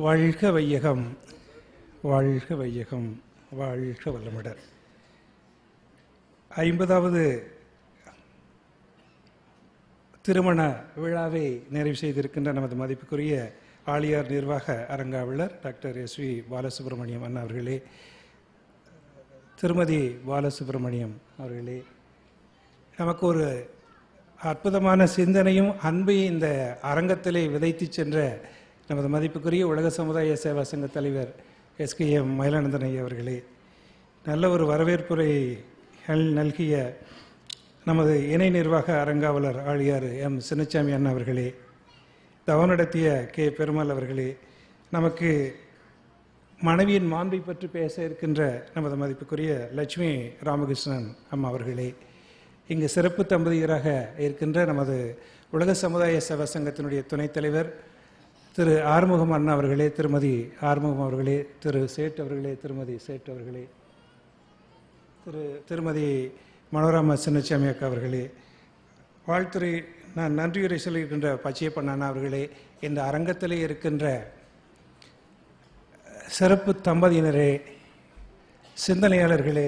வாழ்க வையகம், வாழ்க வையகம், வாழ்க வளமுடன். 50வது திருமண விழாவை நிறைவு செய்திருக்கின்ற நமது மதிப்புக்குரிய ஆழியார் நிர்வாக அரங்காவலர் டாக்டர் எஸ்.வி. பாலசுப்ரமணியம் அண்ணா அவர்களே, திருமதி பாலசுப்ரமணியம் அவர்களே, நமக்கு ஒரு அற்புதமான சிந்தனையும் அன்பையும் இந்த அரங்கத்திலே விதைத்து சென்ற நமது மதிப்புக்குரிய உலக சமுதாய சேவா சங்க தலைவர் எஸ்கேஎம் மயிலானந்தன் ஐயா அவர்களே, நல்ல ஒரு வரவேற்புரை நல்கிய நமது இணை நிர்வாக அரங்காவலர் ஆழியார் எம் சின்னசாமி அண்ணா அவர்களே, தவம் நடத்திய கே பெருமாள் அவர்களே, நமக்கு மனைவியின் மாண்பை பற்றி பேச இருக்கின்ற நமது மதிப்புக்குரிய லட்சுமி ராமகிருஷ்ணன் அம்மா அவர்களே, இங்கு சிறப்பு தம்பதியராக இருக்கின்ற நமது உலக சமுதாய சேவா சங்கத்தினுடைய துணைத் தலைவர் திரு ஆறுமுகம் அண்ணா அவர்களே, திருமதி ஆறுமுகம் அவர்களே, திரு சேட் அவர்களே, திருமதி சேட் அவர்களே, திருமதி மனோரமா சின்னசாமி அக்கா அவர்களே, வாழ்த்துறை நான் நன்றியுரை சொல்லியிருக்கின்ற பச்சையப்பன் அண்ணா அவர்களே, இந்த அரங்கத்திலே இருக்கின்ற சிறப்பு தம்பதியினரே, சிந்தனையாளர்களே,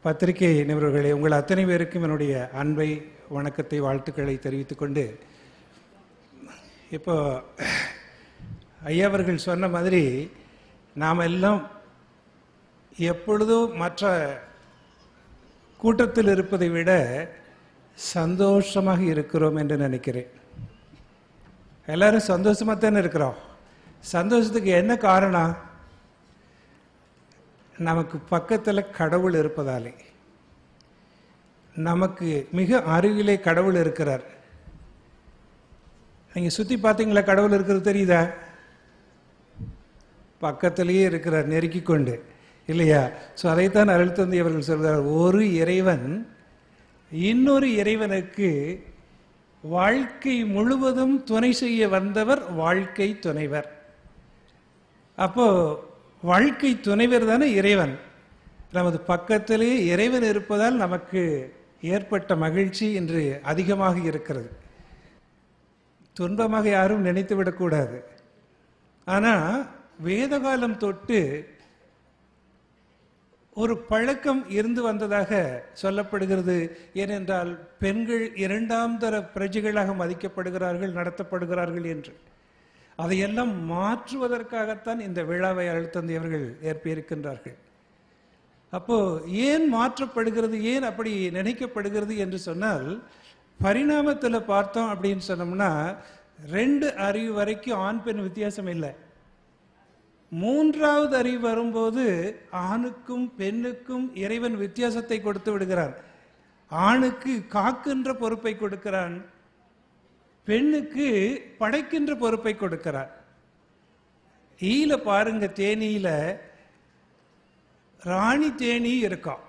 பத்திரிகை நிபுணர்களே, உங்கள் அத்தனை பேருக்கும் என்னுடைய அன்பை, வணக்கத்தை, வாழ்த்துக்களை தெரிவித்துக் கொண்டு, இப்போ ஐயா அவர்கள் சொன்ன மாதிரி நாம் எல்லாம் எப்பொழுதும் மற்ற கூட்டத்தில் இருப்பதை விட சந்தோஷமாக இருக்கிறோம் என்று நினைக்கிறேன். எல்லாரும் சந்தோஷமாக தானே இருக்கிறோம். சந்தோஷத்துக்கு என்ன காரணம்? நமக்கு பக்கத்தில் கடவுள் இருப்பதாலே. நமக்கு மிக அருகிலே கடவுள் இருக்கிறார். நீங்கள் சுற்றி பார்த்தீங்களா? கடவுள் இருக்கிறது தெரியுதா? பக்கத்திலேயே இருக்கிறார், நெருக்கி கொண்டு, இல்லையா? ஸோ அதைத்தான் அருள் தந்தை அவர்கள் சொல்கிறார், ஒரு இறைவன் இன்னொரு இறைவனுக்கு வாழ்க்கை முழுவதும் துணை செய்ய வந்தவர் வாழ்க்கை துணைவர். அப்போ வாழ்க்கை துணைவர் தானே இறைவன். நமது பக்கத்திலே இறைவன் இருப்பதால் நமக்கு ஏற்பட்ட மகிழ்ச்சி இன்று அதிகமாக இருக்கிறது. துன்பமாக யாரும் நினைத்து விடக்கூடாது. ஆனால் வேதகாலம் தொட்டு ஒரு பழக்கம் இருந்து வந்ததாக சொல்லப்படுகிறது. ஏனென்றால் பெண்கள் இரண்டாம் தர பிரஜைகளாக மதிக்கப்படுகிறார்கள், நடத்தப்படுகிறார்கள் என்று. அதையெல்லாம் மாற்றுவதற்காகத்தான் இந்த விழாவை அருள்தந்தை அவர்கள் ஏற்பிருக்கின்றார்கள். அப்போ ஏன் மாற்றப்படுகிறது, ஏன் அப்படி நினைக்கப்படுகிறது என்று சொன்னால், பரிணாமத்தில் பார்த்தோம் அப்படின்னு சொன்னோம்னா 2 அறிவு வரைக்கும் ஆண் பெண் வித்தியாசம் இல்லை. 3வது அறிவு வரும்போது ஆணுக்கும் பெண்ணுக்கும் இறைவன் வித்தியாசத்தை கொடுத்து விடுகிறான். ஆணுக்கு காக்கின்ற பொறுப்பை கொடுக்கிறான், பெண்ணுக்கு படைக்கின்ற பொறுப்பை கொடுக்கிறான். ஈல பாருங்க, தேனீல ராணி தேனி இருக்கும்.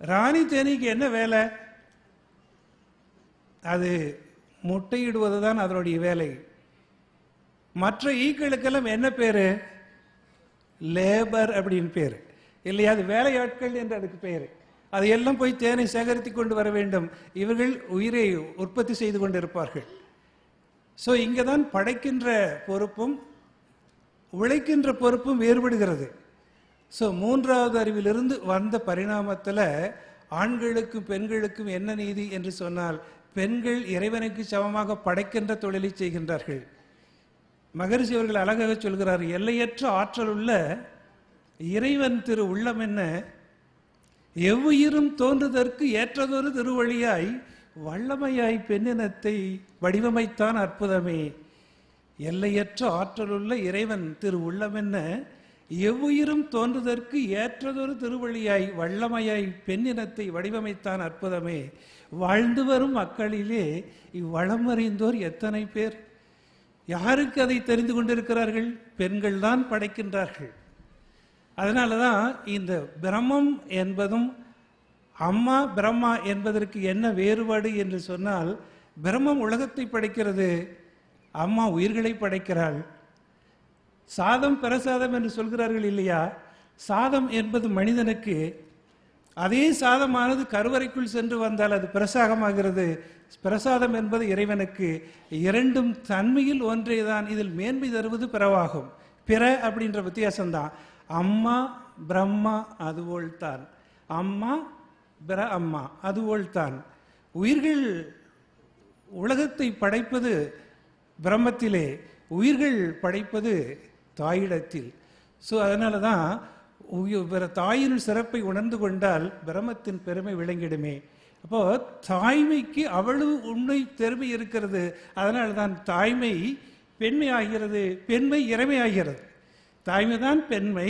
ராணி தேனிக்கு என்ன வேலை? அது முட்டையிடுவது தான் அதனுடைய வேலை. மற்ற ஈக்களுக்கெல்லாம் என்ன பேரு? லேபர் அப்படின்னு பேரு, இல்லையா? அது வேலையாட்கள் என்று அதுக்கு பேரு. அதையெல்லாம் போய் தேனை சேகரித்து கொண்டு வர வேண்டும். இவர்கள் உயிரை உற்பத்தி செய்து கொண்டு இருப்பார்கள். ஸோ இங்கே தான் படைக்கின்ற பொறுப்பும் உழைக்கின்ற பொறுப்பும் வேறுபடுகிறது. ஸோ 3வது அறிவிலிருந்து வந்த பரிணாமத்தில் ஆண்களுக்கும் பெண்களுக்கும் என்ன நீதி என்று சொன்னால், பெண்கள் இறைவனுக்கு சமமாக படைக்கின்ற தொழிலை செய்கின்றார்கள். மகரிஷி அவர்கள் அழகாக சொல்கிறார், எல்லையற்ற ஆற்றல் உள்ள இறைவன் திரு உள்ளம் என்ன, எவ்வுயிரும் தோன்றுதற்கு ஏற்றதொரு திருவழியாய் வல்லமையாய் பெண்ணினத்தை வடிவமைத்தான் அற்புதமே. எல்லையற்ற ஆற்றலுள்ள இறைவன் திரு உள்ளம் என்ன, எவ்வுயிரும் தோன்றுதற்கு ஏற்றதொரு திருவழியாய் வல்லமையாய் பெண்ணினத்தை வடிவமைத்தான் அற்புதமே. வாழ்ந்து வரும் மக்களிலே இவ்வளம் அறிந்தோர் எத்தனை பேர்? யாருக்கு அதை தெரிந்து கொண்டிருக்கிறார்கள்? பெண்கள் தான் படைக்கின்றார்கள். அதனால தான் இந்த பிரம்மம் என்பதும் அம்மா பிரம்மா என்பதற்கு என்ன வேறுபாடு என்று சொன்னால், பிரம்மம் உலகத்தை படைக்கிறது, அம்மா உயிர்களை படைக்கிறாள். சாதம் பிரசாதம் என்று சொல்கிறார்கள் இல்லையா? சாதம் என்பது மனிதனுக்கு, அதே சாதமானது கருவறைக்குள் சென்று வந்தால் அது பிரசாதமாகிறது. பிரசாதம் என்பது இறைவனுக்கு. இரண்டும் தன்மையில் ஒன்றேதான். இதில் மேன்மை தருவது பிறவாகும். பிற அப்படின்ற வித்தியாசம்தான். அம்மா பிரம்மா அதுபோல் தான், அம்மா பிற அம்மா அதுபோல் தான். உயிர்கள் உலகத்தை படைப்பது பிரம்மத்திலே, உயிர்கள் படைப்பது தாயிடத்தில். ஸோ அதனால தான் தாயின் சிறப்பை உணர்ந்து கொண்டால் பிரம்மத்தின் பெருமை விளங்கிடுமே. அப்போ தாய்மைக்கு அவ்வளவு உண்மை பெருமை இருக்கிறது. அதனால தான் தாய்மை பெண்மை ஆகிறது, பெண்மை இறைமை ஆகிறது. தாய்மை தான் பெண்மை,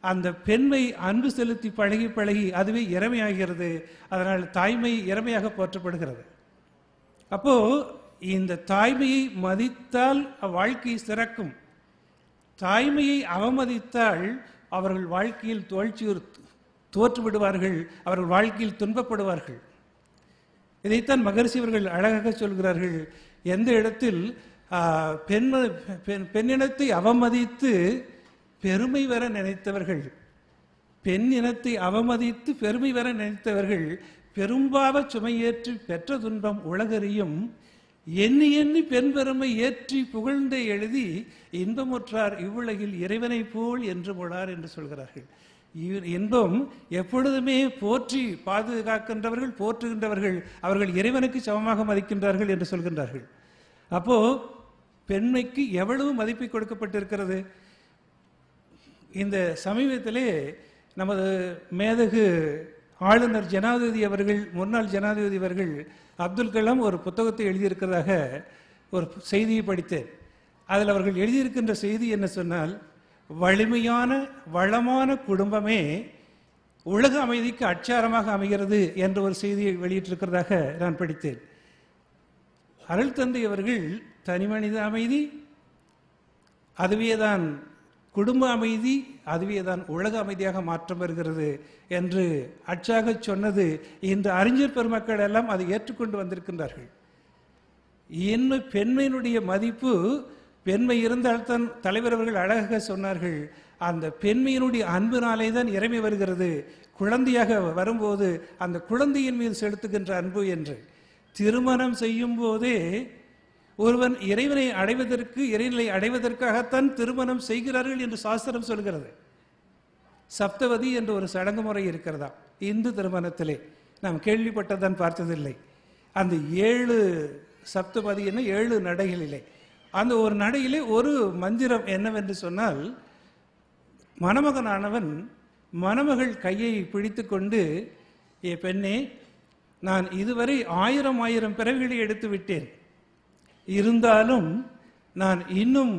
அந்த பெண்மை அன்பு செலுத்தி பழகி பழகி அதுவே இறைமை ஆகிறது. அதனால் தாய்மை இறைமையாக போற்றப்படுகிறது. அப்போ இந்த தாய்மையை மதித்தால் வாழ்க்கை சிறக்கும். தாய்மையை அவமதித்தால் அவர்கள் வாழ்க்கையில் தோற்று விடுவார்கள், அவர்கள் வாழ்க்கையில் துன்பப்படுவார்கள். இதைத்தான் மகரிஷி அவர்கள் அழகாக சொல்கிறார்கள். எந்த இடத்தில் பெண்ணினத்தை அவமதித்து பெருமை வர நினைத்தவர்கள், பெண் இனத்தை அவமதித்து பெருமை வர நினைத்தவர்கள் பெரும்பாவ சுமையேற்றி பெற்ற துன்பம் உலகறியும், எண்ணி எண்ணி பெண் பெருமை ஏற்றி புகழ்ந்தே எழுதி இன்பமுற்றார் இவ்வுலகில் இறைவனை போல் என்று போலார் என்று சொல்கிறார்கள். இன்பம் எப்பொழுதுமே போற்றி பாதுகாக்கின்றவர்கள், போற்றுகின்றவர்கள், அவர்கள் இறைவனுக்கு சமமாக மதிக்கின்றார்கள் என்று சொல்கின்றார்கள். அப்போ பெண்மைக்கு எவ்வளவு மதிப்பு கொடுக்கப்பட்டிருக்கிறது. இந்த சமீபத்திலே நமது மேதகு ஆளுநர் ஜனாதிபதி அவர்கள், முன்னாள் ஜனாதிபதி அவர்கள் அப்துல் கலாம் ஒரு புத்தகத்தை எழுதியிருக்கிறதாக ஒரு செய்தியை படித்தேன். அதில் அவர்கள் எழுதியிருக்கின்ற செய்தி என்ன சொன்னால், வலிமையான வளமான குடும்பமே உலக அமைதிக்கு அச்சாரமாக அமைகிறது என்ற ஒரு செய்தியை வெளியிட்டிருக்கிறதாக நான் படித்தேன். அருள் தந்தை அவர்கள் தனிமனித அமைதி அதுவேதான் குடும்ப அமைதி, அதுவேதான் உலக அமைதியாக மாற்றம் வருகிறது என்று அச்சாக சொன்னது இந்த அறிஞர் பெருமக்கள் எல்லாம் அதை ஏற்றுக்கொண்டு வந்திருக்கின்றார்கள். இன்னும் பெண்மையினுடைய மதிப்பு, பெண்மை இருந்தால்தான் தலைவர் அவர்கள் அழகாக சொன்னார்கள், அந்த பெண்மையினுடைய அன்பினாலே தான் இறைமை வருகிறது. குழந்தையாக வரும்போது அந்த குழந்தையின் மீது செலுத்துகின்ற அன்பு என்று. திருமணம் செய்யும் போதே ஒருவன் இறைவனை அடைவதற்கு, இறைநிலை அடைவதற்காகத்தான் திருமணம் செய்கிறார்கள் என்று சாஸ்திரம் சொல்கிறது. சப்தவதி என்ற ஒரு சடங்கு முறை இருக்கிறதா இந்து திருமணத்திலே, நாம் கேள்விப்பட்டதான் பார்த்ததில்லை. அந்த 7 சப்தபதி என்ன 7 நடைகளிலே, அந்த ஒரு நடையிலே ஒரு மந்திரம் என்னவென்று சொன்னால், மணமகனானவன் மணமகள் கையை பிடித்து கொண்டு, ஏ பெண்ணே, நான் இதுவரை 1000 பிறவிகளை எடுத்து விட்டேன், இருந்தாலும் நான் இன்னும்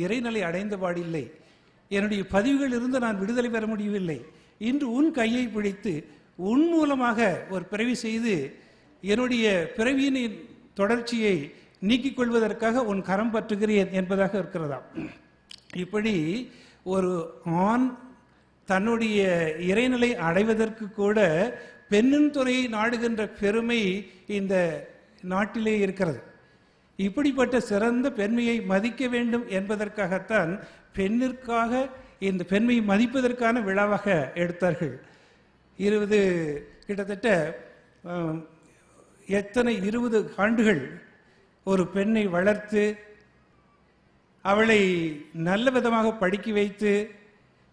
இறைநிலை அடைந்த பாடில்லை, என்னுடைய பதிவுகள் இருந்து நான் விடுதலை பெற முடியவில்லை. இன்று உன் கையை பிடித்து உன் மூலமாக ஒரு பிறவி செய்து என்னுடைய பிறவியின் தொடர்ச்சியை நீக்கிக் கொள்வதற்காக உன் கரம் பற்றுகிறேன் என்பதாக இருக்கிறதாம். இப்படி ஒரு ஆண் தன்னுடைய இறைநிலை அடைவதற்கு கூட பெண்ணின் துறையை நாடுகின்ற பெருமை இந்த நாட்டிலே இருக்கிறது. இப்படிப்பட்ட சிறந்த பெண்மையை மதிக்க வேண்டும் என்பதற்காகத்தான் பெண்ணிற்காக இந்த பெண்மையை மதிப்பதற்கான விழாவாக எடுத்தார்கள். கிட்டத்தட்ட 20 ஆண்டுகள் ஒரு பெண்ணை வளர்த்து அவளை நல்ல விதமாக படிக்க வைத்து,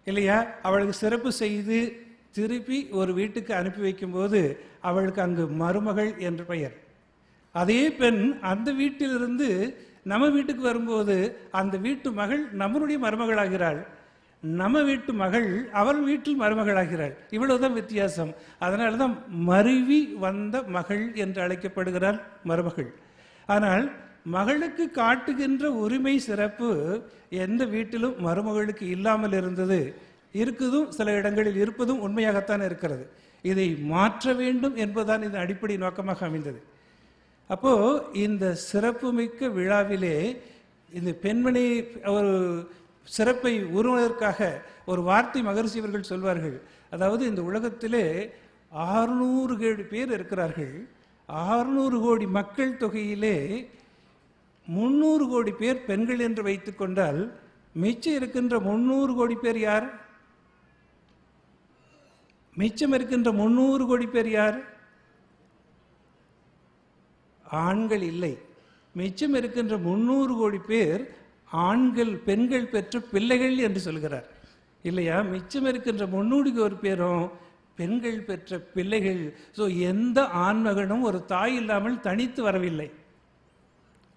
இல்லையா, அவளுக்கு சிறப்பு செய்து திருப்பி ஒரு வீட்டுக்கு அனுப்பி வைக்கும்போது அவளுக்கு அங்கு மருமகள் என்று பெயர். அதே பெண் அந்த வீட்டிலிருந்து நம்ம வீட்டுக்கு வரும்போது அந்த வீட்டு மகள் நம்மளுடைய மருமகளாகிறாள், நம்ம வீட்டு மகள் அவள் வீட்டில் மருமகளாகிறாள். இவ்வளவுதான் வித்தியாசம். அதனால தான் மருவி வந்த மகள் என்று அழைக்கப்படுகிறாள் மருமகள். ஆனால் மகளுக்கு காட்டுகின்ற உரிமை சிறப்பு எந்த வீட்டிலும் மருமகளுக்கு இல்லாமல் இருந்தது, இருக்குதும் சில இடங்களில் இருப்பதும் உண்மையாகத்தான் இருக்கிறது. இதை மாற்ற வேண்டும் என்பதுதான் இதன் அடிப்படை நோக்கமாக அமைந்தது. அப்போ இந்த சிறப்புமிக்க விழாவிலே இந்த பெண்மணி ஒரு சிறப்பை உருவதற்காக ஒரு வார்த்தை மகரிஷி அவர்கள் சொல்வார்கள். அதாவது இந்த உலகத்திலே 600 கோடி பேர் இருக்கிறார்கள். 600 கோடி மக்கள் தொகையிலே 300 கோடி பேர் பெண்கள் என்று வைத்துக் கொண்டால் மிச்சம் இருக்கின்ற 300 கோடி பேர் யார்? மிச்சம் இருக்கின்ற 300 கோடி பேர் யார்? ஆண்கள் இல்லை. மிச்சம் இருக்கின்ற 300 கோடி பேர் பெண்கள் பெற்ற பிள்ளைகள் என்று சொல்கிறார் இல்லையா? மிச்சம் இருக்கின்ற 300 பேரும் பெண்கள் பெற்ற பிள்ளைகள். ஸோ எந்த ஆண்மகனும் ஒரு தாய் இல்லாமல் தனித்து வரவில்லை.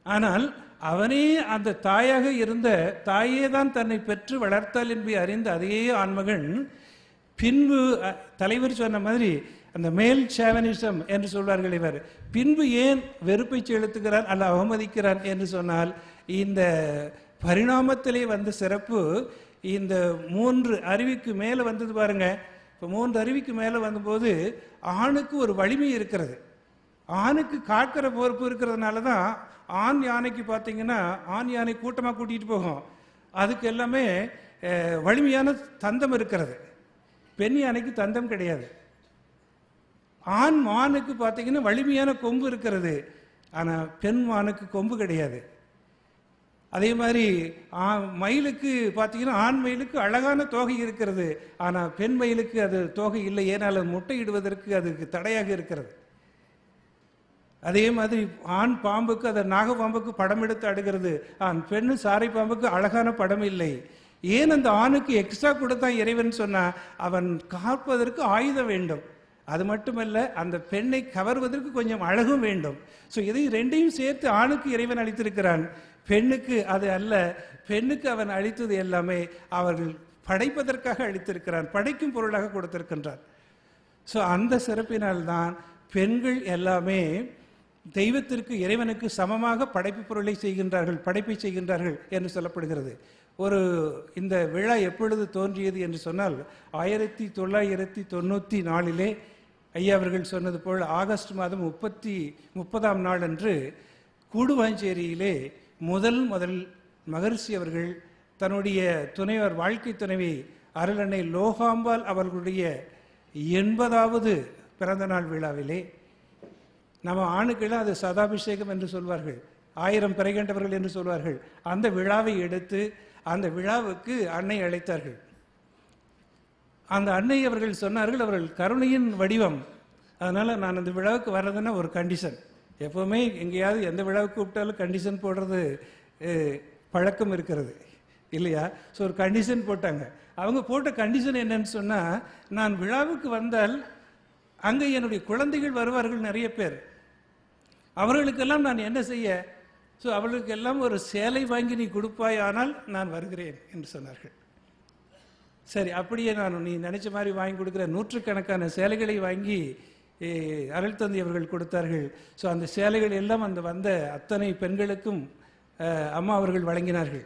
ஆனால் அவனே அந்த தாயாக இருந்த தாயே தான் தன்னை பெற்று வளர்த்தாள் என்பதை அறிந்த அதே ஆண்மகன் பின்பு தலைவர் சொன்ன மாதிரி அந்த மேல் ஷேவனிசம் என்று சொல்வார்கள் இவர், பின்பு ஏன் வெறுப்பை செலுத்துகிறான் அல்ல அவமதிக்கிறான் என்று சொன்னால், இந்த பரிணாமத்திலே வந்த சிறப்பு இந்த 3 அறிவுக்கு மேலே வந்தது பாருங்க. இப்போ 3 அறிவுக்கு மேலே வந்தபோது ஆணுக்கு ஒரு வலிமை இருக்கிறது. ஆணுக்கு காக்கிற பொறுப்பு இருக்கிறதுனால தான் ஆண் யானைக்கு பார்த்தீங்கன்னா ஆண் யானை கூட்டமாக கூட்டிகிட்டு போகும். அதுக்கு எல்லாமே வலிமையான தந்தம் இருக்கிறது. பெண் யானைக்கு தந்தம் கிடையாது. ஆண் மானுக்கு பார்த்தீங்கன்னா வலிமையான கொம்பு இருக்கிறது, ஆனால் பெண் மானுக்கு கொம்பு கிடையாது. அதே மாதிரி மயிலுக்கு பார்த்தீங்கன்னா ஆண் மயிலுக்கு அழகான தோகை இருக்கிறது, ஆனால் பெண் மயிலுக்கு அது தோகை இல்லை, ஏனால் அது முட்டையிடுவதற்கு அதுக்கு தடையாக இருக்கிறது. அதே மாதிரி ஆண் பாம்புக்கு அது நாகப்பாம்புக்கு படம் எடுத்து அடுகிறது, பெண்ணு சாரை பாம்புக்கு அழகான படம் இல்லை. ஏன் அந்த ஆணுக்கு எக்ஸ்ட்ரா கொடுத்தான் இறைவன் சொன்னா, அவன் காப்பதற்கு ஆயுதம் வேண்டும். அது மட்டுமல்ல, அந்த பெண்ணை கவர்வதற்கு கொஞ்சம் அழகும் வேண்டும். ஸோ இதை ரெண்டையும் சேர்த்து ஆணுக்கு இறைவன் அளித்திருக்கிறான், பெண்ணுக்கு அது அல்ல. பெண்ணுக்கு அவன் அளித்தது எல்லாமே அவர்கள் படைப்பதற்காக அளித்திருக்கிறான், படைக்கும் பொருளாக கொடுத்திருக்கின்றான். ஸோ அந்த சிறப்பினால்தான் பெண்கள் எல்லாமே தெய்வத்திற்கு இறைவனுக்கு சமமாக படைப்பு பொருளை செய்கின்றார்கள், படைப்பை செய்கின்றார்கள் என்று சொல்லப்படுகிறது. இந்த விழா எப்பொழுது தோன்றியது என்று சொன்னால் 1994 ஐயா அவர்கள் சொன்னது போல் ஆகஸ்ட் மாதம் 30ஆம் நாள் அன்று கூடுவாஞ்சேரியிலே முதல் மகரிஷி அவர்கள் தன்னுடைய துணைவர் வாழ்க்கை துணைவி அருளன்னை லோகாம்பாள் அவர்களுடைய 80வது பிறந்த நாள் விழாவிலே, நம்ம ஆணுக்கெல்லாம் அது சதாபிஷேகம் என்று சொல்வார்கள், 1000 பிறை கண்டவர்கள் என்று சொல்வார்கள், அந்த விழாவை எடுத்து அந்த விழாவுக்கு அன்னை அழைத்தார்கள். அந்த அன்னை அவர்கள் சொன்னார்கள், அவர்கள் கருணையின் வடிவம், அதனால் நான் அந்த விழாவுக்கு வர்றதுன்னா ஒரு கண்டிஷன். எப்போவுமே எங்கேயாவது எந்த விழாவுக்கு கூப்பிட்டாலும் கண்டிஷன் போடுறது பழக்கம் இருக்கிறது இல்லையா? ஸோ ஒரு கண்டிஷன் போட்டாங்க. அவங்க போட்ட கண்டிஷன் என்னன்னு சொன்னால், நான் விழாவுக்கு வந்தால் அங்கே என்னுடைய குழந்தைகள் வருவார்கள் நிறைய பேர், அவர்களுக்கெல்லாம் நான் என்ன செய்ய? ஸோ அவர்களுக்கெல்லாம் ஒரு சேலை வாங்கி நீ கொடுப்பாய், ஆனால் நான் வருகிறேன் என்று சொன்னார்கள். சரி, அப்படியே நீ நினைச்ச மாதிரி வாங்கி கொடுக்குற. 100கணக்கான சேலைகளை வாங்கி அருள் தந்தை அவர்கள் கொடுத்தார்கள். ஸோ அந்த சேலைகள் எல்லாம் அந்த வந்த அத்தனை பெண்களுக்கும் அம்மா அவர்கள் வழங்கினார்கள்.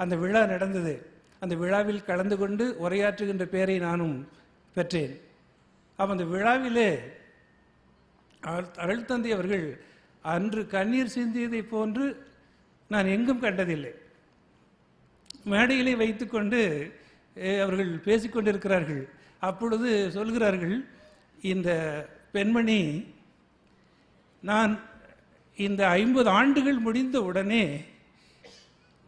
அந்த விழா நடந்தது. அந்த விழாவில் கலந்து கொண்டு உரையாற்றுகின்ற பேரை நானும் பெற்றேன். அந்த விழாவிலே அருள் தந்தை அவர்கள் அன்று கண்ணீர் சிந்தியதை போன்று நான் எங்கும் கண்டதில்லை. மேடையிலே வைத்துக்கொண்டு அவர்கள் பேசிக்கொண்டிருக்கிறார்கள். அப்பொழுது சொல்கிறார்கள், இந்த பெண்மணி, நான் இந்த 50 ஆண்டுகள் முடிந்த உடனே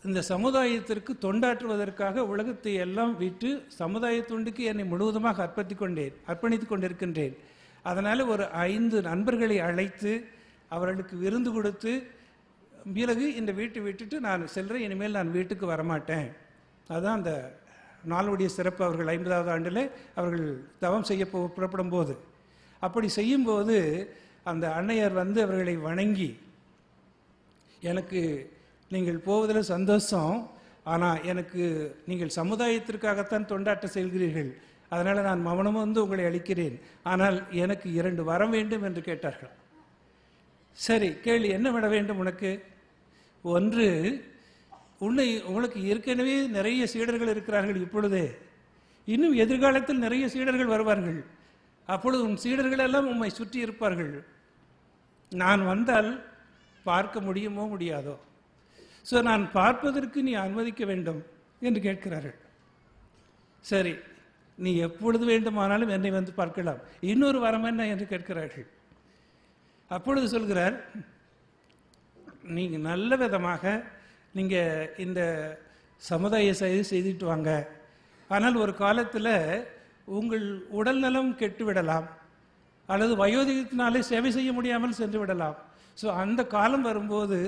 இந்த சமுதாயத்திற்கு தொண்டாற்றுவதற்காக உலகத்தை எல்லாம் விட்டு சமுதாய தொண்டுக்கு என்னை முழுவதுமாக அர்ப்பணித்து கொண்டிருக்கின்றேன். அதனால் ஒரு 5 நண்பர்களை அழைத்து அவர்களுக்கு விருந்து கொடுத்து, பிறகு இந்த வீட்டை விட்டுட்டு நான் செல்கிறேன், இனிமேல் நான் வீட்டுக்கு வரமாட்டேன். அதுதான் அந்த நாளுடைய சிறப்பு. அவர்கள் 50வது ஆண்டில் அவர்கள் தவம் செய்ய புறப்படும் போது, அப்படி செய்யும்போது அந்த அன்னையார் வந்து அவர்களை வணங்கி, எனக்கு நீங்கள் போவதில் சந்தோஷம், ஆனால் எனக்கு நீங்கள் சமுதாயத்திற்காகத்தான் தொண்டாற்ற செல்கிறீர்கள், அதனால் நான் மௌனம் வந்து உங்களை அளிக்கிறேன், ஆனால் எனக்கு 2 வரம் வேண்டும் என்று கேட்டார்கள். சரி, கேள்வி, என்ன விட வேண்டும் உனக்கு? ஒன்று, உங்களுக்கு ஏற்கனவே நிறைய சீடர்கள் இருக்கிறார்கள், இப்பொழுதே இன்னும் எதிர்காலத்தில் நிறைய சீடர்கள் வருவார்கள், அப்பொழுது உன் சீடர்கள் எல்லாம் உம்மை சுற்றி இருப்பார்கள், நான் வந்தால் பார்க்க முடியுமோ முடியாதோ? ஸோ நான் பார்ப்பதற்கு நீ அனுமதிக்க வேண்டும் என்று கேட்கிறார்கள். சரி, நீ எப்பொழுது வேண்டுமானாலும் என்னை வந்து பார்க்கலாம், இன்னொரு வரம் என்ன என்று கேட்கிறார்கள். அப்பொழுது சொல்கிறார், நீங்கள் நல்ல விதமாக நீங்கள் இந்த சமுதாய சேவை செய்துட்டு வாங்க, ஆனால் ஒரு காலத்தில் உங்கள் உடல் நலம் கெட்டுவிடலாம், அல்லது வயோதிகத்தினாலே சேவை செய்ய முடியாமல் சென்று விடலாம். ஸோ அந்த காலம் வரும்போது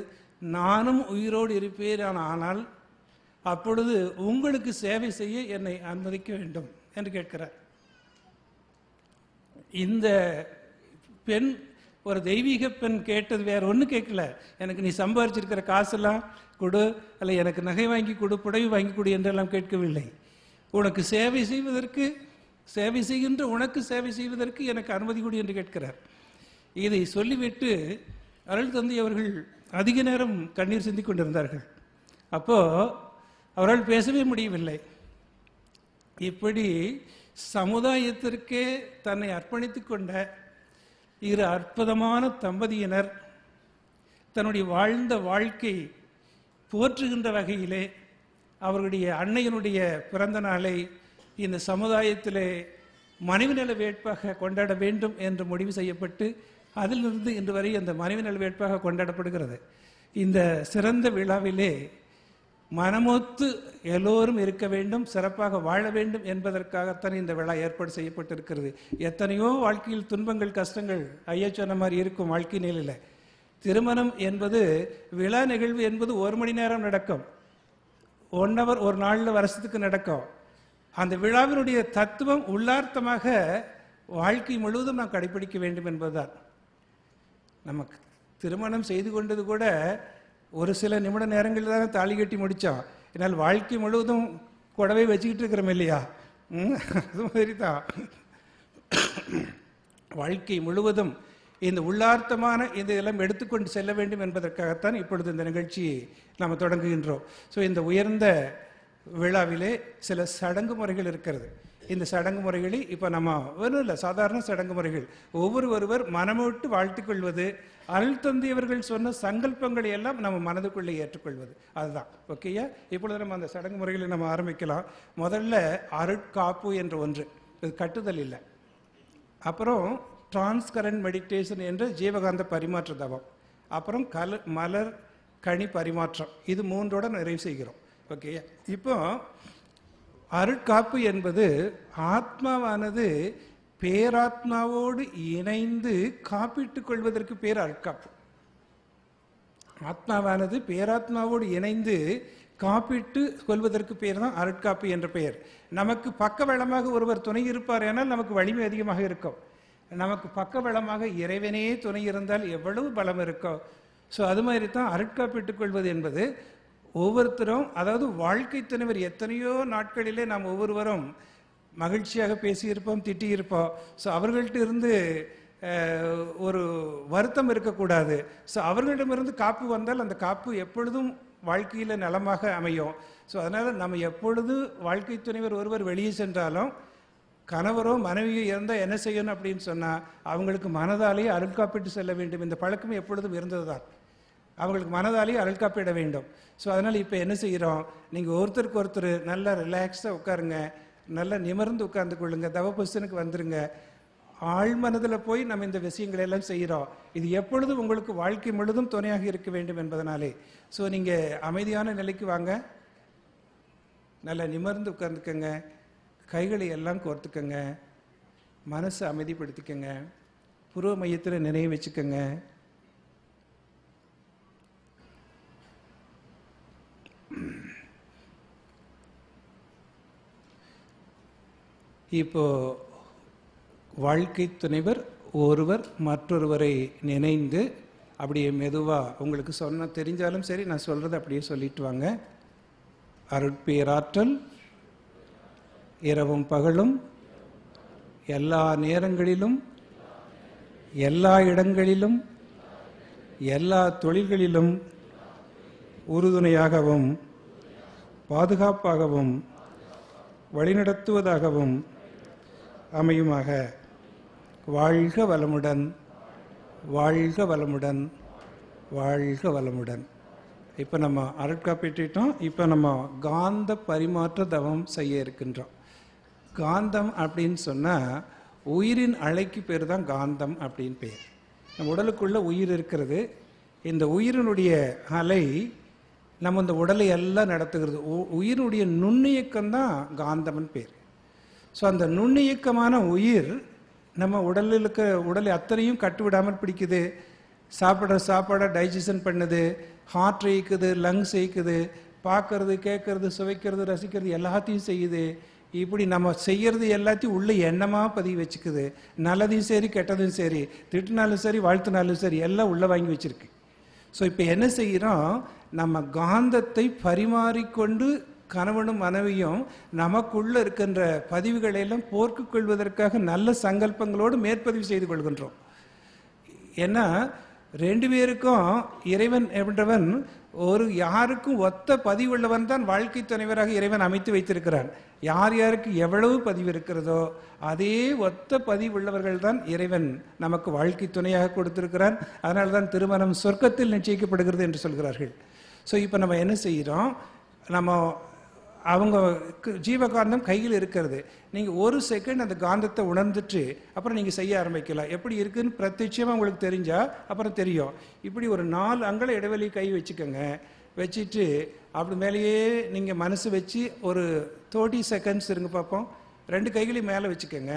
நானும் உயிரோடு இருப்பேன், ஆனால் அப்பொழுது உங்களுக்கு சேவை செய்ய என்னை அனுமதிக்க வேண்டும் என்று கேட்கிறார். இந்த பெண் ஒரு தெய்வீக பெண் கேட்டது வேற ஒன்றும் கேட்கல. எனக்கு நீ சம்பாதிச்சிருக்கிற காசெல்லாம் கொடு, அல்ல எனக்கு நகை வாங்கி கொடு, புடவை வாங்கி கொடு என்றெல்லாம் கேட்கவில்லை. உனக்கு சேவை செய்வதற்கு, சேவை செய்கின்ற உனக்கு சேவை செய்வதற்கு எனக்கு அனுமதி கொடு என்று கேட்கிறார். இதை சொல்லிவிட்டு அருள் தந்தை அவர்கள் அதிக நேரம் கண்ணீர் சிந்திக் கொண்டிருந்தார்கள். அப்போ அவரால் பேசவே முடியவில்லை. இப்படி சமுதாயத்திற்கே தன்னை அர்ப்பணித்துக் கொண்ட இரு அற்புதமான தம்பதியினர் தன்னுடைய வாழ்ந்த வாழ்க்கை போற்றுகின்ற வகையிலே அவர்களுடைய அன்னையினுடைய பிறந்த நாளை இந்த சமுதாயத்திலே மனைவி நல வேட்பாக கொண்டாட வேண்டும் என்று முடிவு செய்யப்பட்டு அதிலிருந்து இன்று வரை அந்த மனைவி நல வேட்பாக கொண்டாடப்படுகிறது. இந்த சிறந்த விழாவிலே மனமொத்து எல்லோரும் இருக்க வேண்டும், சிறப்பாக வாழ வேண்டும் என்பதற்காகத்தான் இந்த விழா ஏற்பாடு செய்யப்பட்டிருக்கிறது. எத்தனையோ வாழ்க்கையில் துன்பங்கள், கஷ்டங்கள் ஐயா சொன்ன மாதிரி இருக்கும் வாழ்க்கை நிலையில். திருமணம் என்பது, விழா நிகழ்வு என்பது 1 மணி நேரம் நடக்கும், 1 hour ஒரு நாளில் வருஷத்துக்கு நடக்கும். அந்த விழாவினுடைய தத்துவம் உள்ளார்த்தமாக வாழ்க்கை முழுவதும் நாம் கடைபிடிக்க வேண்டும் என்பதுதான். நமக்கு திருமணம் செய்து கொண்டது கூட ஒரு சில நிமிட நேரங்களில் தானே தாலி கட்டி முடித்தோம். என்னால் வாழ்க்கை முழுவதும் கூடவே வச்சுக்கிட்டு இருக்கிறோம் இல்லையா? அது மாதிரி தான் வாழ்க்கை முழுவதும் இந்த உள்ளார்த்தமான இந்த இதெல்லாம் எடுத்துக்கொண்டு செல்ல வேண்டும் என்பதற்காகத்தான் இப்பொழுது இந்த நிகழ்ச்சியை நாம் தொடங்குகின்றோம். ஸோ இந்த உயர்ந்த விழாவிலே சில சடங்கு முறைகள் இருக்கிறது. இந்த சடங்கு முறைகளில் இப்போ நம்ம ஒன்றும் இல்லை, சாதாரண சடங்கு முறைகள். ஒவ்வொருவர் மனமோட்டு வாழ்த்துக்கொள்வது, அருள் தந்தையவர்கள் சொன்ன சங்கல்பங்களை எல்லாம் நம்ம மனதுக்குள்ளே ஏற்றுக்கொள்வது, அதுதான். ஓகேயா? இப்பொழுது நம்ம அந்த சடங்கு முறைகளை நம்ம ஆரம்பிக்கலாம். முதல்ல அருட்காப்பு என்ற ஒன்று, இது கட்டுதல் இல்லை. அப்புறம் டிரான்ஸ்கரண்ட் மெடிடேஷன் என்ற ஜீவகாந்த பரிமாற்ற தவம். அப்புறம் மலர் கனி பரிமாற்றம். இது 3ஓட நிறைவு செய்கிறோம். ஓகேயா? இப்போ அருட்காப்பு என்பது ஆத்மாவானது பேராத்மாவோடு இணைந்து காப்பிட்டுக் கொள்வதற்கு பேர் அருட்காப்பு. ஆத்மாவானது பேராத்மாவோடு இணைந்து காப்பிட்டு கொள்வதற்கு பேர் தான் அருட்காப்பு என்ற பெயர். நமக்கு பக்கபலமாக ஒருவர் துணை இருப்பார் ஆனால் நமக்கு வலிமை அதிகமாக இருக்கும். நமக்கு பக்கபலமாக இறைவனே துணை இருந்தால் எவ்வளவு பலம் இருக்கோ. ஸோ அது மாதிரி தான் அருட்காப்பிட்டுக் கொள்வது என்பது. ஒவ்வொருத்தரும், அதாவது வாழ்க்கை துணைவர், எத்தனையோ நாட்களிலே நாம் ஒவ்வொருவரும் மகிழ்ச்சியாக பேசியிருப்போம், திட்டியிருப்போம். ஸோ அவர்கள்ட்ட இருந்து ஒரு வருத்தம் இருக்கக்கூடாது. ஸோ அவர்களிடமிருந்து காப்பு வந்தால் அந்த காப்பு எப்பொழுதும் வாழ்க்கையில் நலமாக அமையும். ஸோ அதனால் நம்ம எப்பொழுது வாழ்க்கை துணைவர் ஒருவர் வெளியே சென்றாலும், கணவரோ மனைவியோ இருந்தால் என்ன செய்யணும் அப்படின்னு சொன்னால் அவங்களுக்கு மனதாலேயே அருள் காப்பிட்டு செல்ல வேண்டும். இந்த பழக்கம் எப்பொழுதும் இருந்தது தான். அவங்களுக்கு மனதாலேயே அருள் காப்பிட வேண்டும். ஸோ அதனால் இப்போ என்ன செய்கிறோம், நீங்கள் ஒருத்தருக்கு ஒருத்தர் நல்லா ரிலாக்ஸாக உட்காருங்க, நல்லா நிமிர்ந்து உட்கார்ந்து கொள்ளுங்க, தவ பொசிஷனுக்கு வந்துருங்க. ஆழ் மனதில் போய் நம்ம இந்த விஷயங்களை எல்லாம் செய்கிறோம். இது எப்பொழுதும் உங்களுக்கு வாழ்க்கை முழுதும் துணையாக இருக்க வேண்டும் என்பதனாலே. ஸோ நீங்கள் அமைதியான நிலைக்கு வாங்க, நல்லா நிமிர்ந்து உட்கார்ந்துக்கங்க, கைகளை எல்லாம் கோர்த்துக்கங்க, மனசை அமைதிப்படுத்திக்கங்க, புருவ மையத்தில் நினைவு வச்சுக்கோங்க. இப்போ வாழ்க்கை துணைவர் ஒருவர் மற்றொருவரை நினைந்து அப்படியே மெதுவாக உங்களுக்கு சொன்ன தெரிஞ்சாலும் சரி, நான் சொல்கிறத அப்படியே சொல்லிட்டு வாங்க. அருட்பேராற்றல் இரவும் பகலும் எல்லா நேரங்களிலும் எல்லா இடங்களிலும் எல்லா தொழில்களிலும் உறுதுணையாகவும் பாதுகாப்பாகவும் வழிநடத்துவதாகவும் அமையுமாக. வாழ்க வளமுடன், வாழ்க வளமுடன், வாழ்க வளமுடன். இப்போ நம்ம அருட்காப்பிட்டோம். இப்போ நம்ம காந்த பரிமாற்ற தவம் செய்ய இருக்கின்றோம். காந்தம் அப்படின்னு சொன்னால் உயிரின் அலைக்கு பேர் தான் காந்தம் அப்படின்னு பேர். நம்ம உடலுக்குள்ள உயிர் இருக்கிறது. இந்த உயிரினுடைய அலை நம்ம இந்த உடலை எல்லாம் நடத்துகிறது. உயிரினுடைய நுண்ணியக்கம்தான் காந்தம்னு பேர். ஸோ அந்த நுண்ணியக்கமான உயிர் நம்ம உடலில் இருக்க உடலை அத்தனையும் கட்டுவிடாமல் பிடிக்குது. சாப்பாடை டைஜஷன் பண்ணுது, ஹார்ட் இயக்குது, லங்ஸ் இயக்குது, பார்க்கறது, கேட்கறது, சுவைக்கிறது, ரசிக்கிறது எல்லாத்தையும் செய்யுது. இப்படி நம்ம செய்யறது எல்லாத்தையும் உள்ள எண்ணமாக பதிவு வச்சுக்குது. நல்லதையும் சரி கெட்டதும் சரி, திட்டினாலும் சரி வாழ்த்தினாலும் சரி எல்லாம் உள்ள வாங்கி வச்சிருக்கு. ஸோ இப்போ என்ன செய்கிறோம், நம்ம காந்தத்தை பரிமாறிக்கொண்டு கணவனும் மனைவியும் நமக்குள்ள இருக்கின்ற பதிவுகளை எல்லாம் போர்க்கு கொள்வதற்காக நல்ல சங்கல்பங்களோடு மேற்பதிவு செய்து கொள்கின்றோம். ஏன்னா 2 பேருக்கும் இறைவன் என்றவன் ஒரு யாருக்கும் ஒத்த பதிவுள்ளவன் தான் வாழ்க்கை துணைவராக இறைவன் அமைத்து வைத்திருக்கிறான். யார் யாருக்கு எவ்வளவு பதிவு இருக்கிறதோ அதே ஒத்த பதிவுள்ளவர்கள் தான் இறைவன் நமக்கு வாழ்க்கை துணையாக கொடுத்திருக்கிறான். அதனால தான் திருமணம் சொர்க்கத்தில் நிச்சயிக்கப்படுகிறது என்று சொல்கிறார்கள். ஸோ இப்போ நம்ம என்ன செய்கிறோம், நம்ம அவங்க ஜீவகாந்தம் கையில் இருக்கிறது. நீங்கள் ஒரு செகண்ட் அந்த காந்தத்தை உணர்ந்துட்டு அப்புறம் நீங்கள் செய்ய ஆரம்பிக்கலாம். எப்படி இருக்குன்னு பிரத்யட்சமாக உங்களுக்கு தெரிஞ்சால் அப்புறம் தெரியும். இப்படி ஒரு 4 அங்குல இடைவெளி கை வச்சுக்கோங்க. வச்சுட்டு அப்படி மேலேயே நீங்கள் மனசு வச்சு ஒரு 30 செகண்ட்ஸ் இருங்க பார்ப்போம். 2 கைகளையும் மேலே வச்சுக்கோங்க.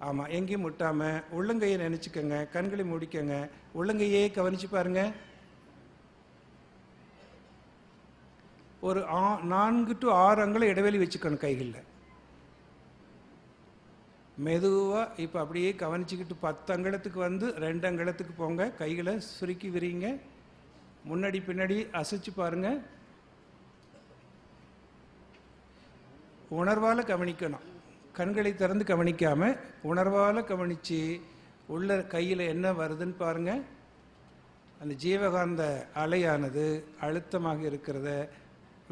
ஆமாம், எங்கேயும் முட்டாமல் உள்ளங்கையை நினச்சிக்கோங்க. கண்களை மூடிக்கோங்க. உள்ளங்கையே கவனித்து பாருங்கள். ஒரு 4 to 6 அங்குல இடைவெளி வச்சுக்கணும் கைகளில். மெதுவாக இப்போ அப்படியே கவனிச்சுக்கிட்டு 10 அங்குலத்துக்கு வந்து 2 அங்குலத்துக்கு போங்க. கைகளை சுருக்கி விரிங்க. முன்னாடி பின்னாடி அசைச்சு பாருங்க. உணர்வால் கவனிக்கணும். கண்களை திறந்து கவனிக்காமல் உணர்வால் கவனித்து உள்ள கையில் என்ன வருதுன்னு பாருங்க. அந்த ஜீவகாந்த அலையானது அழுத்தமாக இருக்கிறத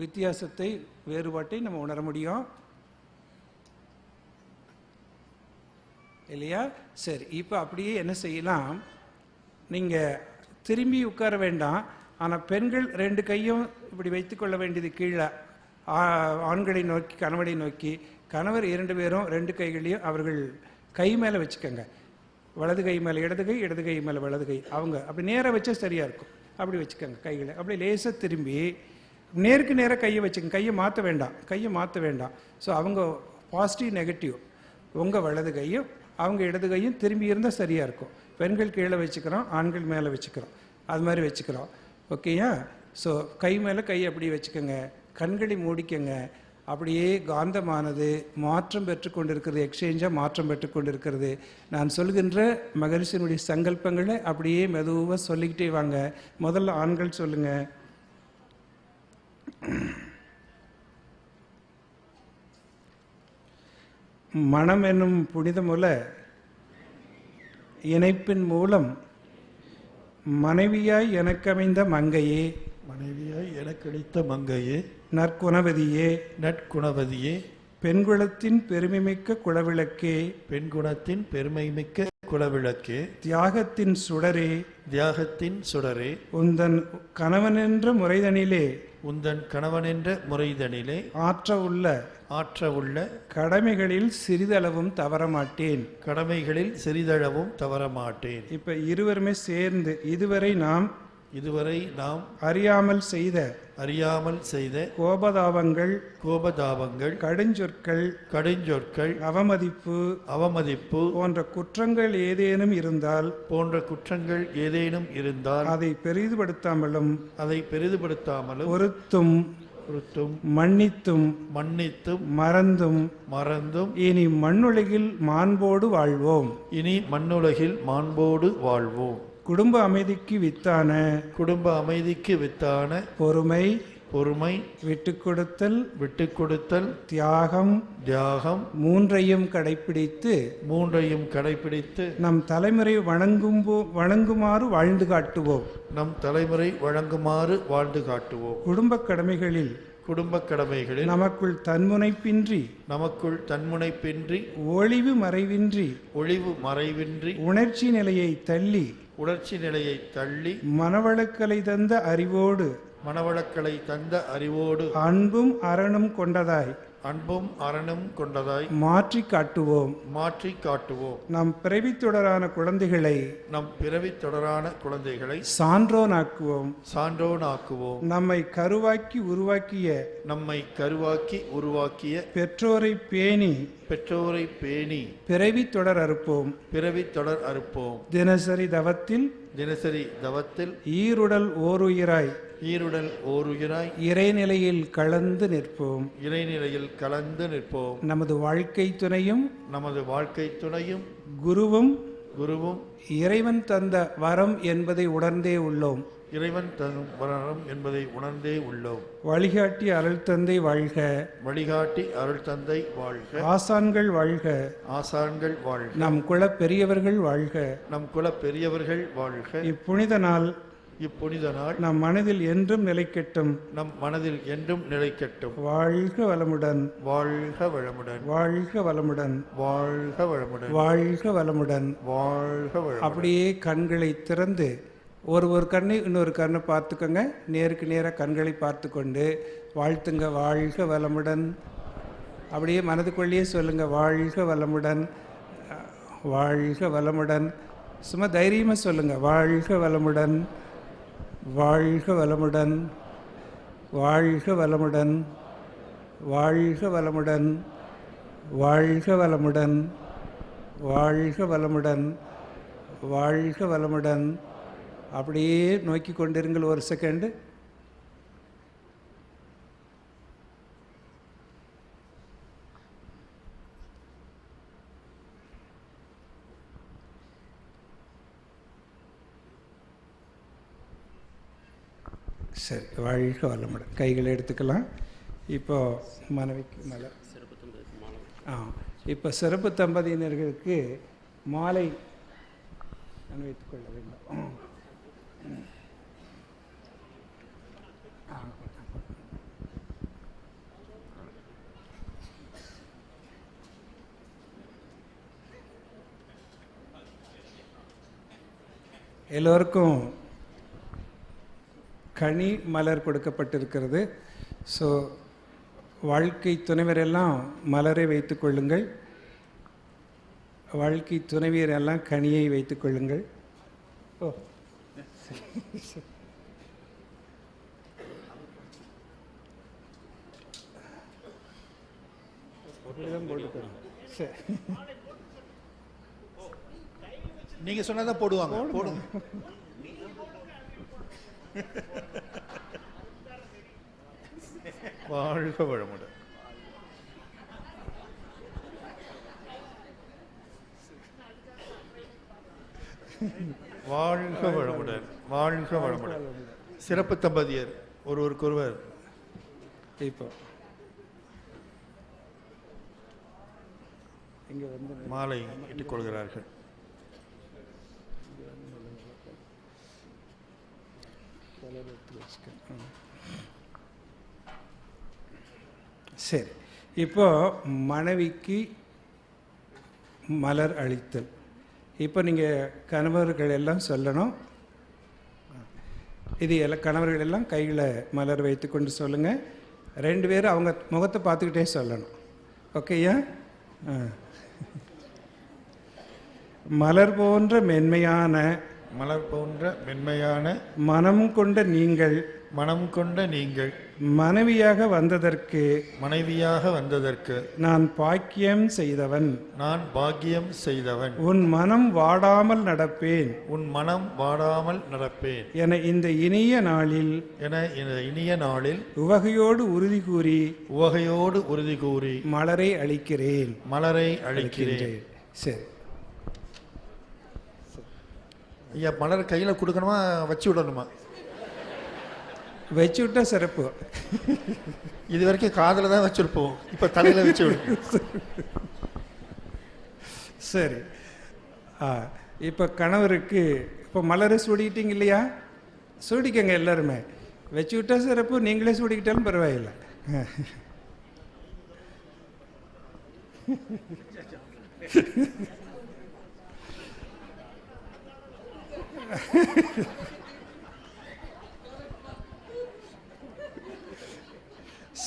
வித்தியாசத்தை, வேறுபாட்டை நம்ம உணர முடியும் இல்லையா? சரி, இப்போ அப்படியே என்ன செய்யலாம், நீங்கள் திரும்பி உட்கார வேண்டாம். ஆனால் பெண்கள் 2 கையும் இப்படி வைத்துக்கொள்ள வேண்டியது கீழே, ஆண்களை நோக்கி கணவனை நோக்கி. கணவர் 2 பேரும் 2 கைகளையும் அவர்கள் கை மேலே வச்சுக்கோங்க. வலது கை மேலே இடது கை, இடது கை மேலே வலது கை. அவங்க அப்படி நேராக வச்சா சரியாக இருக்கும். அப்படி வச்சுக்கோங்க கைகளை. அப்படி லேசாக திரும்பி நேருக்கு நேராக கையை வச்சுக்கோங்க. கையை மாற்ற வேண்டாம். ஸோ அவங்க பாசிட்டிவ் நெகட்டிவ், உங்கள் வலது கையும் அவங்க இடது கையும் திரும்பி இருந்தால் சரியாக இருக்கும். பெண்கள் கீழே வச்சுக்கிறோம், ஆண்கள் மேலே வச்சுக்கிறோம். அது மாதிரி வச்சுக்கிறோம். ஓகேயா? ஸோ கை மேலே கை அப்படியே வச்சுக்கோங்க. கண்களை மூடிக்கங்க. அப்படியே காந்தமானது மாற்றம் பெற்று கொண்டிருக்கிறது, எக்ஸ்சேஞ்சாக மாற்றம் பெற்று கொண்டிருக்கிறது. நான் சொல்கின்ற மகரிஷியினுடைய சங்கல்பங்களை அப்படியே மெதுவாக சொல்லிக்கிட்டே வாங்க. முதல்ல ஆண்கள் சொல்லுங்கள். மனம் என்னும் புனிதமுல இணைப்பின் மூலம் மனைவியாய் எனக்கமைந்த மங்கையே, மனைவியாய் எனக்களித்த மங்கையே, நற்குணவதியே, பெண்குலத்தின் பெருமைமிக்க குலவிளக்கே, பெண்குணத்தின் பெருமைமிக்க குலவிளக்கே, தியாகத்தின் சுடரே, உந்தன் கணவனென்ற முறைதனிலே ஆற்ற உள்ள கடமைகளில் சிறிதளவும் தவறமாட்டேன். இப்ப இருவருமே சேர்ந்து இதுவரை நாம் அறியாமல் செய்த கோபதாபங்கள், கடுஞ்சொற்கள், அவமதிப்பு போன்ற குற்றங்கள் ஏதேனும் இருந்தால் அதை பெரிதுபடுத்தாமலும் பொறுத்தும் மன்னித்தும் மறந்தும் இனி மண்ணுலகில் மாண்போடு வாழ்வோம். குடும்ப அமைதிக்கு வித்தான பொறுமை, விட்டுக்கொடுத்தல், தியாகம் மூன்றையும் கடைப்பிடித்து நம் தலைமுறை வணங்குமாறு வாழ்ந்து காட்டுவோம். குடும்ப கடமைகளில் நமக்குள் தன்முனைப்பின்றி ஒளிவு மறைவின்றி உணர்ச்சி நிலையை தள்ளி மனவளக்கலை தந்த அறிவோடு அன்பும் அரணும் கொண்டதாய் மாற்றி காட்டுவோம். நம் பிறவித் தொடரான குழந்தைகளை சான்றோனாக்குவோம். நம்மை கருவாக்கி உருவாக்கிய பெற்றோரை பேணி பிறவித் தொடர் அறுப்போம். தினசரி தவத்தில் தினசரி தவத்தில் ஈருடல் ஓருயிராய் ஈருடல் ஓருயிராய் இறைநிலையில் கலந்து நிற்போம். இறைநிலையில் கலந்து நிற்போம். நமது வாழ்க்கை துணையும் நமது வாழ்க்கை துணையும் குருவும் குருவும் இறைவன் தந்த வரம் என்பதை உணர்ந்தே உள்ளோம். இறைவன் தரும் வரம் என்பதை உணர்ந்தே உள்ளோம். வழிகாட்டி அருள் தந்தை வாழ்க. வழிகாட்டி அருள் தந்தை வாழ்க. ஆசான்கள் வாழ்க. ஆசான்கள் வாழ்க. நம் குல பெரியவர்கள் வாழ்க. நம் குல பெரியவர்கள் வாழ்க. இப்புனித நாள் இப்புனித நாள் நம் மனதில் என்றும் நிலைக்கட்டும். நம் மனதில் என்றும் நிலைக்கட்டும். வாழ்க வளமுடன். வாழ்க வளமுடன். வாழ்க வளமுடன். வாழ்க வளமுடன். வாழ்க வளமுடன். வாழ்க வளமுடன். அப்படியே கண்களை திறந்து ஒரு கண்ணை இன்னொரு கண்ணை பார்த்துக்கோங்க. நேருக்கு நேராக கண்களை பார்த்து கொண்டு வாழ்த்துங்க. வாழ்க வளமுடன். அப்படியே மனதுக்குள்ளேயே சொல்லுங்க, வாழ்க வளமுடன், வாழ்க வளமுடன். சும்மா தைரியமாக சொல்லுங்க, வாழ்க வளமுடன், வாழ்க வளமுடன், வாழ்க வளமுடன், வாழ்க வளமுடன், வாழ்க வளமுடன், வாழ்க வளமுடன், வாழ்க வளமுடன். அப்படியே நோக்கி கொண்டிருங்கள் ஒரு செகண்டு. சரி, வாழ்க வளமுடன். கைகளை எடுத்துக்கலாம். இப்போ மனைவிக்கு மலர், இப்போ சிறப்பு தம்பதியினர்களுக்கு மாலை அணிவித்துக் கொள்ள வேண்டும். எல்லோருக்கும் கனி மலர் கொடுக்கப்பட்டிருக்கிறது. ஸோ வாழ்க்கை துணைவரெல்லாம் மலரை வைத்துக் கொள்ளுங்கள். வாழ்க்கை துணைவியரெல்லாம் கனியை வைத்துக் கொள்ளுங்கள். ஓ சரி, நீங்க சொன்னதான் போடுவாங்க. போடுங்க. வாழ்க வளமுடன். வாழ்க வளமுடன். வாழ்க வளமுடன். சிறப்பு தம்பதியர் ஒருவருக்கொருவர் இப்போ இங்கே வந்து மாலை இட்டுக் கொள்கிறார்கள். சரி, இப்போ மனைவிக்கு மலர் அளித்தல். இப்போ நீங்கள் கணவர்கள் எல்லாம் சொல்லணும். இது எல்லாம் கணவர்கள் எல்லாம் கையில் மலர் வைத்து கொண்டு சொல்லுங்கள். 2 பேரும் அவங்க முகத்தை பார்த்துக்கிட்டே சொல்லணும். ஓகேயா? மலர் போன்ற மென்மையான மலர் போன்ற மென்மையான மனம் கொண்ட நீங்கள் மனம் கொண்ட நீங்கள் மனைவியாக வந்ததற்கு நான் பாக்கியம் செய்தவன். நான் பாக்கியம் செய்தவன். உன் மனம் வாடாமல் நடப்பேன். உன் மனம் வாடாமல் நடப்பேன் என இந்த இனிய நாளில் உவகையோடு உறுதி கூறி மலரை அளிக்கிறேன். மலரை அளிக்கிறேன். சரி ஐயா, மலர் கையில் கொடுக்கணுமா வச்சு விடணுமா? வச்சு விட்டா சிறப்பு. இது வரைக்கும் காதில் தான் வச்சிருப்போம், இப்போ தலையில் வச்சு விடுங்க. சரி, இப்போ கணவருக்கு இப்போ மலரை சூடிக்கிட்டீங்க இல்லையா? சூடிக்கங்க எல்லாருமே. வச்சு விட்டா சிறப்பு, நீங்களே சூடிக்கிட்டாலும் பரவாயில்லை.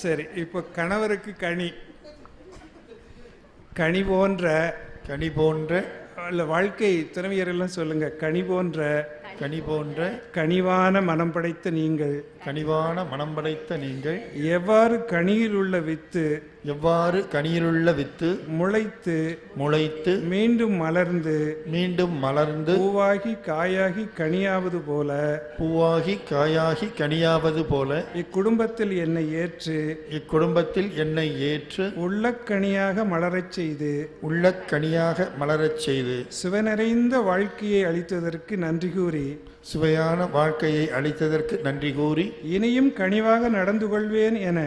சரி, இப்போ கணவருக்கு கனி போன்ற இல்லை, வாழ்க்கை துணைவியரெல்லாம் சொல்லுங்க. கனி போன்ற கனிவான மனம் படைத்த நீங்கள் கனிவான மனம் படைத்த நீங்கள் எவ்வாறு கனியில் உள்ள வித்து எவ்வாறு கனியிலுள்ள வித்து முளைத்து முளைத்து மீண்டும் மலர்ந்து மீண்டும் மலர்ந்து பூவாகி காயாகி கனியாவது போல பூவாகி காயாகி கனியாவது போல இக்குடும்பத்தில் என்னை ஏற்று இக்குடும்பத்தில் என்னை ஏற்று உள்ளக்கனியாக மலரச் செய்து உள்ளக்கனியாக மலரச் செய்து சுவனறைந்த வாழ்க்கையை அளித்ததற்கு நன்றி கூறி சுவையான வாழ்க்கையை அளித்ததற்கு நன்றி கூறி இனியும் கனிவாக நடந்து கொள்வேன் என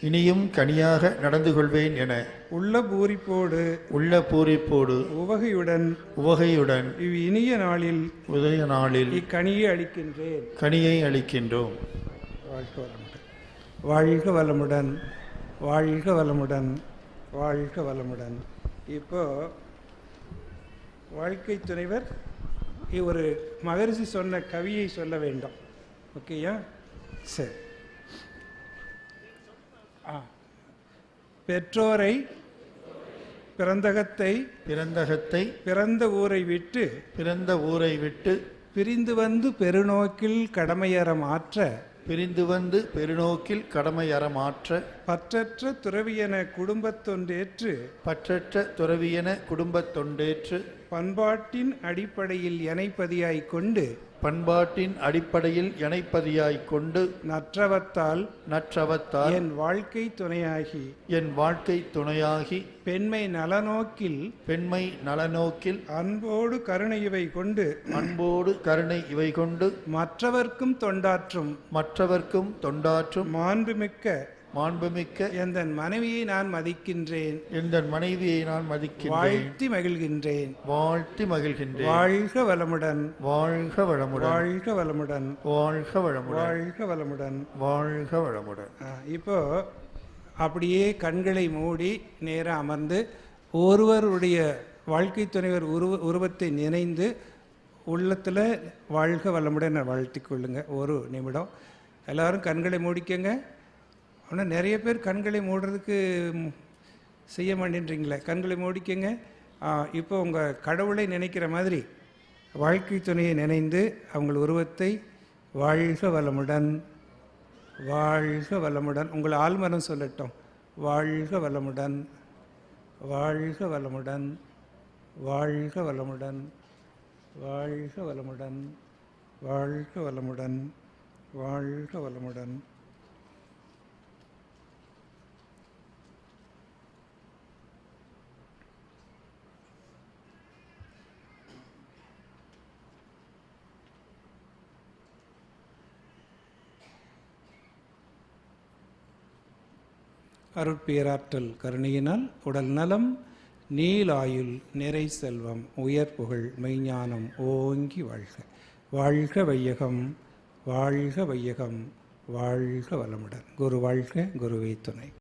இனியும் கனியாக நடந்து கொள்வேன் என உள்ள பூரிப்போடு உள்ள பூரிப்போடு உவகையுடன் உவகையுடன் இவ் இனிய நாளில் உதய நாளில் இக்கனியை அளிக்கின்றேன். கனியை அளிக்கின்றோம். வாழ்க வளமுடன், வாழ்க வளமுடன், வாழ்க வளமுடன். இப்போ வாழ்க்கை துணைவர் ஒரு மகரிஷி சொன்ன கவியை சொல்ல வேண்டும். ஓகேயா? சரி. பெற்றோரை பிறந்தகத்தை பிறந்த ஊரை விட்டு பிரிந்து வந்து பெருநோக்கில் கடமையறமாற்ற பற்றற்ற துறவியென குடும்பத்தொண்டேற்று பண்பாட்டின் அடிப்படையில் எனைப்பதியாய்க் கொண்டு நற்றவத்தால் என் வாழ்க்கை துணையாகி பெண்மை நலநோக்கில் அன்போடு கருணை இவை கொண்டு மற்றவர்க்கும் தொண்டாற்றும் மாண்புமிக்க எந்தன் மனைவியை நான் மதிக்கின்றேன். வாழ்த்தி மகிழ்கின்றேன். வாழ்க வளமுடன். இப்போ அப்படியே கண்களை மூடி நேரா அமர்ந்து ஒருவருடைய வாழ்க்கை துணைவர் உருவத்தை நினைந்து உள்ளத்தில் வாழ்க வளமுடன் வாழ்த்திக் கொள்ளுங்க. ஒரு நிமிடம் எல்லாரும் கண்களை மூடிக்கங்க. ஆனால் நிறைய பேர் கண்களை மூடுறதுக்கு செய்ய மாட்டேன்றீங்களே. கண்களை மூடிக்கங்க. இப்போ உங்கள் கடவுளை நினைக்கிற மாதிரி வாழ்க்கை துணையை நினைந்து அவங்கள் உருவத்தை வாழ்க வளமுடன், வாழ்க வளமுடன். உங்கள் ஆழ்மனம் சொல்லட்டும். வாழ்க வளமுடன், வாழ்க வளமுடன், வாழ்க வளமுடன், வாழ்க வளமுடன், வாழ்க வளமுடன், வாழ்க வளமுடன். அருட்பேராற்றல் கருணையினால் உடல் நலம், நீலாயுள், நிறை செல்வம், உயர் புகழ், மெய்ஞானம் ஓங்கி வாழ்க. வாழ்க வையகம், வாழ்க வையகம், வாழ்க வளமுடன். குரு வாழ்க, குருவே துணை.